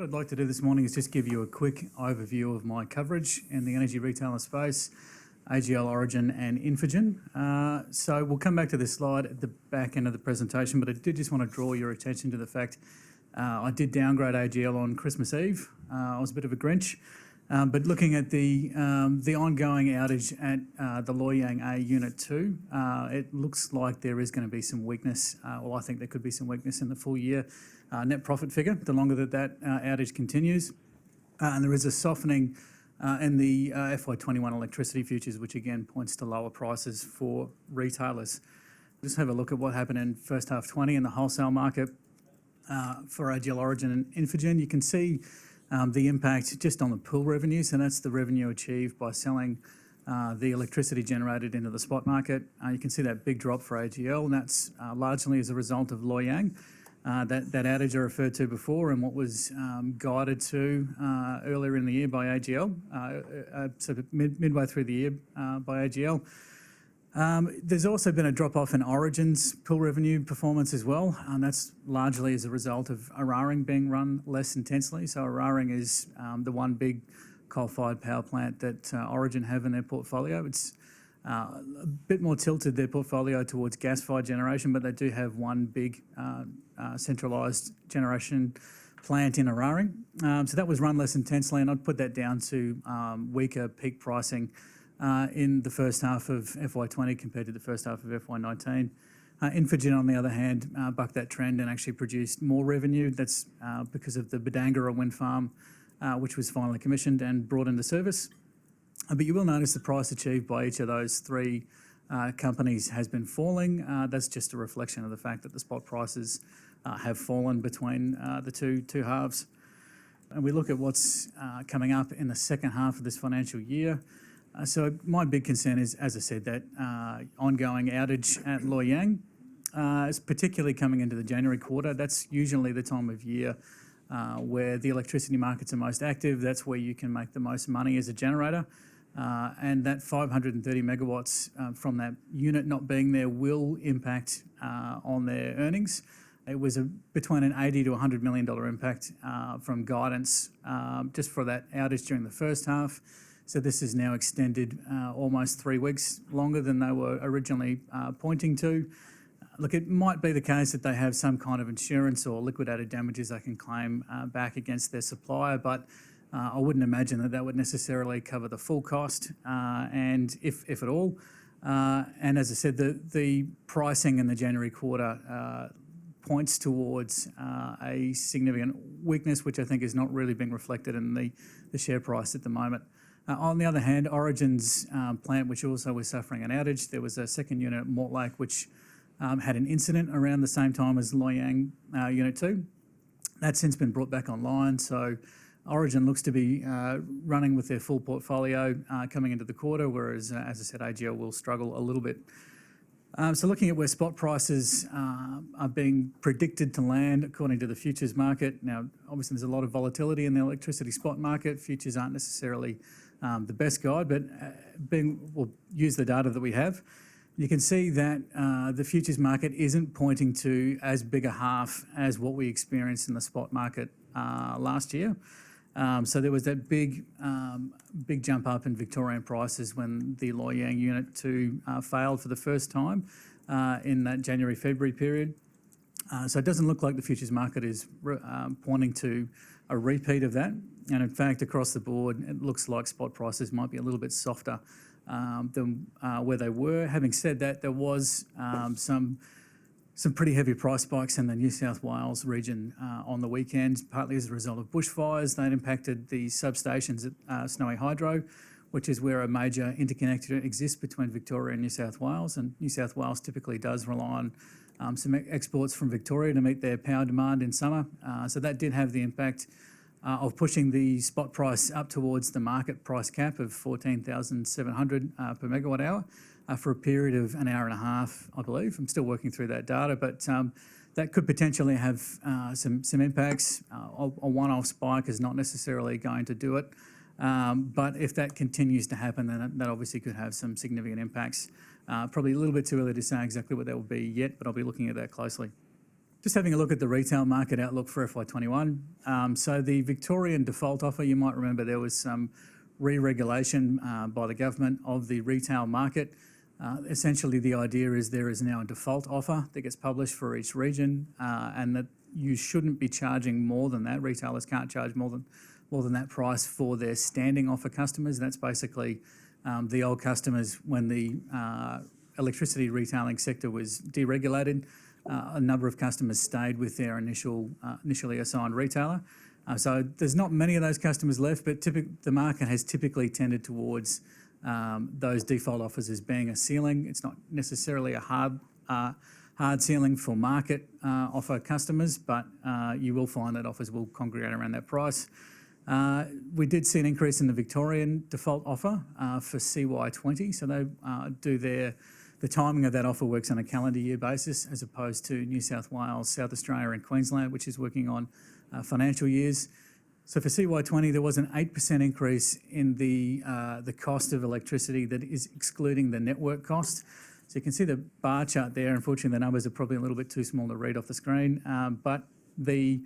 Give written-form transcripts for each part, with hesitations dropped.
I'd like to do this morning is just give you a quick overview of my coverage in the energy retailer space, AGL, Origin and Infigen. So we'll come back to this slide at the back end of the presentation, but I did just want to draw your attention to the fact I did downgrade AGL on Christmas Eve. I was a bit of a Grinch. But looking at the ongoing outage at the Loy Yang A Unit 2, it looks like there is going to be some weakness, or I think there could be some weakness in the full year net profit figure, the longer that outage continues. And there is a softening in the FY21 electricity futures, which again points to lower prices for retailers. Just have a look at what happened in first half 20 in the wholesale market for AGL, Origin and Infigen. You can see the impact just on the pool revenues, and that's the revenue achieved by selling the electricity generated into the spot market. You can see that big drop for AGL, and that's largely as a result of Loy Yang. That outage I referred to before and what was guided to earlier in the year by AGL, so midway through the year by AGL. There's also been a drop-off in Origin's pool revenue performance as well, and that's largely as a result of Eraring being run less intensely. So Eraring is the one big coal-fired power plant that Origin have in their portfolio. It's a bit more tilted, their portfolio, towards gas-fired generation, but they do have one big centralised generation plant in Eraring. So that was run less intensely, and I'd put that down to weaker peak pricing in the first half of FY20 compared to the first half of FY19. Infigen, on the other hand, bucked that trend and actually produced more revenue. That's because of the Badangara wind farm, which was finally commissioned and brought into service. But you will notice the price achieved by each of those three companies has been falling. That's just a reflection of the fact that the spot prices have fallen between the two halves. And we look at what's coming up in the second half of this financial year. So my big concern is, as I said, that ongoing outage at Loy Yang, is particularly coming into the January quarter. That's usually the time of year where the electricity markets are most active. That's where you can make the most money as a generator. And that 530 megawatts from that unit not being there will impact on their earnings. It was between an $80 to $100 million impact from guidance just for that outage during the first half. So this is now extended almost 3 weeks longer than they were originally pointing to. Look, it might be the case that they have some kind of insurance or liquidated damages they can claim back against their supplier, but I wouldn't imagine that would necessarily cover the full cost, and if at all. And as I said, the pricing in the January quarter points towards a significant weakness, which I think is not really being reflected in the share price at the moment. On the other hand, Origin's plant, which also was suffering an outage, there was a second unit at Mortlake which had an incident around the same time as Loy Yang Unit 2. That's since been brought back online, so Origin looks to be running with their full portfolio coming into the quarter, whereas, as I said, AGL will struggle a little bit. So looking at where spot prices are being predicted to land according to the futures market. Now, obviously there's a lot of volatility in the electricity spot market. Futures aren't necessarily the best guide, but we'll use the data that we have. You can see that the futures market isn't pointing to as big a half as what we experienced in the spot market last year. So there was that big jump up in Victorian prices when the Loy Yang Unit 2 failed for the first time in that January-February period. So it doesn't look like the futures market is pointing to a repeat of that. And in fact, across the board, it looks like spot prices might be a little bit softer than where they were. Having said that, there was some pretty heavy price spikes in the New South Wales region on the weekend, partly as a result of bushfires. That impacted the substations at Snowy Hydro, which is where a major interconnector exists between Victoria and New South Wales. And New South Wales typically does rely on some exports from Victoria to meet their power demand in summer. So that did have the impact of pushing the spot price up towards the market price cap of 14,700 per megawatt hour. For a period of an hour and a half, I believe. I'm still working through that data, but that could potentially have some impacts. A one-off spike is not necessarily going to do it, but if that continues to happen, then that obviously could have some significant impacts. Probably a little bit too early to say exactly what that will be yet, but I'll be looking at that closely. Just having a look at the retail market outlook for FY21. So the Victorian default offer, you might remember there was some re-regulation by the government of the retail market. Essentially, the idea is there is now a default offer that gets published for each region, and that you shouldn't be charging more than that. Retailers can't charge more than that price for their standing offer customers. That's basically the old customers when the electricity retailing sector was deregulated. A number of customers stayed with their initially assigned retailer. So there's not many of those customers left, but the market has typically tended towards those default offers as being a ceiling. It's not necessarily a hard ceiling for market offer customers, but you will find that offers will congregate around that price. We did see an increase in the Victorian default offer for CY20, so they do the timing of that offer works on a calendar year basis as opposed to New South Wales, South Australia and Queensland, which is working on financial years. So for CY20, there was an 8% increase in the cost of electricity that is excluding the network cost. So you can see the bar chart there. Unfortunately, the numbers are probably a little bit too small to read off the screen, but the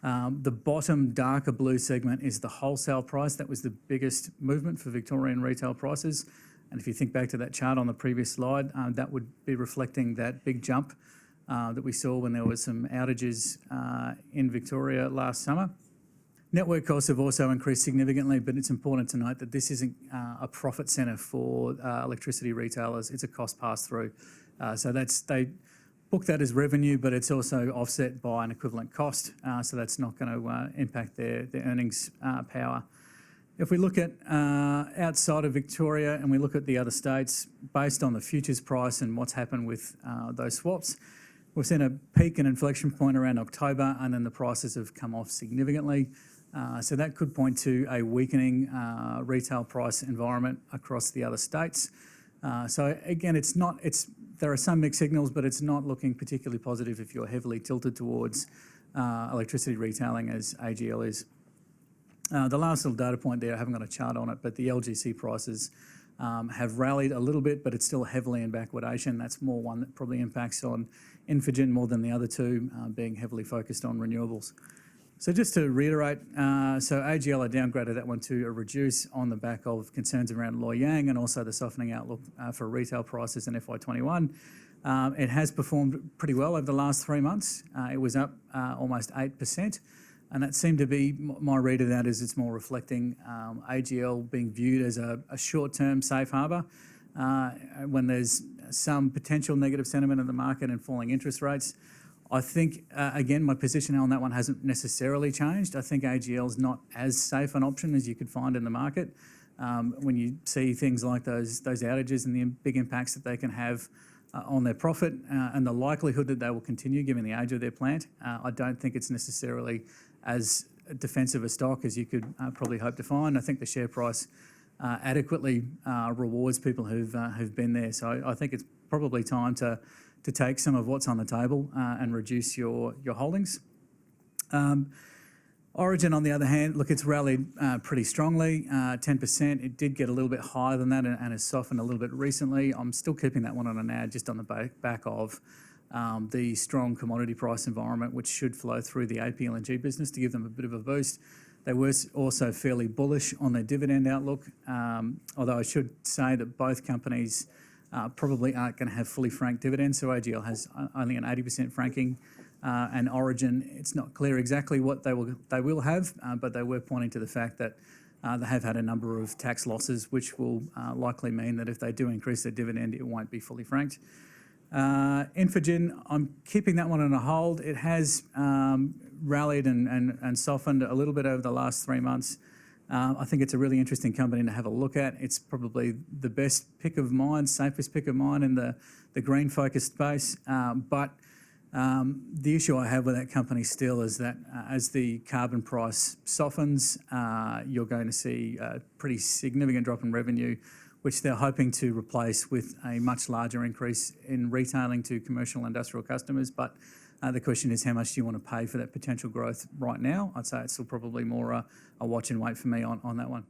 bottom darker blue segment is the wholesale price. That was the biggest movement for Victorian retail prices. And if you think back to that chart on the previous slide, that would be reflecting that big jump that we saw when there was some outages in Victoria last summer. Network costs have also increased significantly, but it's important to note that this isn't a profit centre for electricity retailers. It's a cost pass-through. So they book that as revenue, but it's also offset by an equivalent cost. So that's not going to impact their earnings power. If we look at outside of Victoria and we look at the other states, based on the futures price and what's happened with those swaps, we've seen a peak and inflection point around October, and then the prices have come off significantly. So that could point to a weakening retail price environment across the other states. So again, there are some mixed signals, but it's not looking particularly positive if you're heavily tilted towards electricity retailing as AGL is. The last little data point there, I haven't got a chart on it, but the LGC prices have rallied a little bit, but it's still heavily in backwardation. That's more one that probably impacts on Infigen more than the other two, being heavily focused on renewables. So just to reiterate, so AGL downgraded that one to a reduce on the back of concerns around Loy Yang and also the softening outlook for retail prices in FY21. It has performed pretty well over the last 3 months. It was up almost 8%. And that seemed to be, my read of that is it's more reflecting AGL being viewed as a short-term safe harbour when there's some potential negative sentiment in the market and falling interest rates. I think, again, my position on that one hasn't necessarily changed. I think AGL is not as safe an option as you could find in the market. When you see things like those outages and the big impacts that they can have on their profit and the likelihood that they will continue given the age of their plant, I don't think it's necessarily as defensive a stock as you could probably hope to find. I think the share price adequately rewards people who've been there. So I think it's probably time to take some of what's on the table and reduce your holdings. Origin, on the other hand, look, it's rallied pretty strongly, 10%. It did get a little bit higher than that and has softened a little bit recently. I'm still keeping that one on an ad just on the back of the strong commodity price environment, which should flow through the AGL Energy business to give them a bit of a boost. They were also fairly bullish on their dividend outlook, although I should say that both companies probably aren't going to have fully franked dividends. So AGL has only an 80% franking, and Origin, it's not clear exactly what they will have, but they were pointing to the fact that they have had a number of tax losses, which will likely mean that if they do increase their dividend, it won't be fully franked. Infigen, I'm keeping that one on a hold. It has rallied and softened a little bit over the last 3 months. I think it's a really interesting company to have a look at. It's probably the best pick of mine, safest pick of mine in the green-focused space. But the issue I have with that company still is that as the carbon price softens, you're going to see a pretty significant drop in revenue, which they're hoping to replace with a much larger increase in retailing to commercial industrial customers. But the question is, how much do you want to pay for that potential growth right now? I'd say it's still probably more a watch and wait for me on that one.